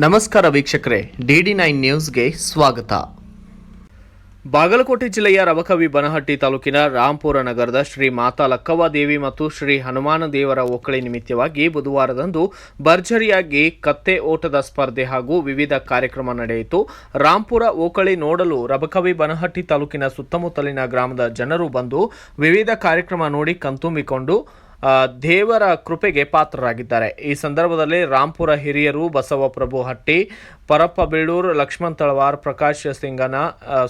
ನಮಸ್ಕಾರ ವೀಕ್ಷಕರೇ, DD9 ನ್ಯೂಸ್ಗೆ ಸ್ವಾಗತ. ಬಾಗಲಕೋಟೆ ಜಿಲ್ಲೆಯ ರಬಕವಿ ಬನಹಟ್ಟಿ ತಾಲೂಕಿನ ರಾಂಪುರ ನಗರದ ಶ್ರೀ ಮಾತಾ ಲಕ್ಕವ್ವ ದೇವಿ ಮತ್ತು ಶ್ರೀ ಹನುಮಾನ ದೇವರ ಒಕ್ಕಳಿ ನಿಮಿತ್ತವಾಗಿ ಬುಧವಾರದಂದು ಭರ್ಜರಿಯಾಗಿ ಕತ್ತೆ ಓಟದ ಸ್ಪರ್ಧೆ ಹಾಗೂ ವಿವಿಧ ಕಾರ್ಯಕ್ರಮ ನಡೆಯಿತು. ರಾಂಪುರ ಒಕ್ಕಳಿ ನೋಡಲು ರಬಕವಿ ಬನಹಟ್ಟಿ ತಾಲೂಕಿನ ಸುತ್ತಮುತ್ತಲಿನ ಗ್ರಾಮದ ಜನರು ಬಂದು ವಿವಿಧ ಕಾರ್ಯಕ್ರಮ ನೋಡಿ ಕಣ್ತುಂಬಿಕೊಂಡು ದೇವರ ಕೃಪೆಗೆ ಪಾತ್ರರಾಗಿದ್ದಾರೆ. ಈ ಸಂದರ್ಭದಲ್ಲಿ ರಾಂಪುರ ಹಿರಿಯರು ಬಸವಪ್ರಭು ಹಟ್ಟಿ, ಪರಪ್ಪ ಬೀಳೂರ್, ಲಕ್ಷ್ಮಣ್ ತಳವಾರ್, ಪ್ರಕಾಶ್ ಸಿಂಗನ,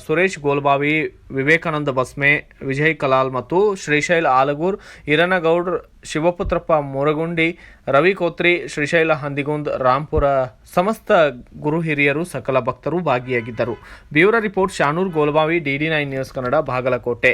ಸುರೇಶ್ ಗೋಲ್ಬಾವಿ, ವಿವೇಕಾನಂದ ಬಸ್ಮೆ, ವಿಜಯ್ ಕಲಾಲ್ ಮತ್ತು ಶ್ರೀಶೈಲ ಆಲಗೂರ್, ಈರನಗೌಡ್ರ, ಶಿವಪುತ್ರಪ್ಪ ಮುರಗುಂಡಿ, ರವಿ ಕೋತ್ರಿ, ಶ್ರೀಶೈಲ ಹಂದಿಗುಂದ್, ರಾಂಪುರ ಸಮಸ್ತ ಗುರು ಹಿರಿಯರು ಸಕಲ ಭಕ್ತರು ಭಾಗಿಯಾಗಿದ್ದರು. Bureau report Shanoor Golbavi, DD9 news Kannada, Bagalkot.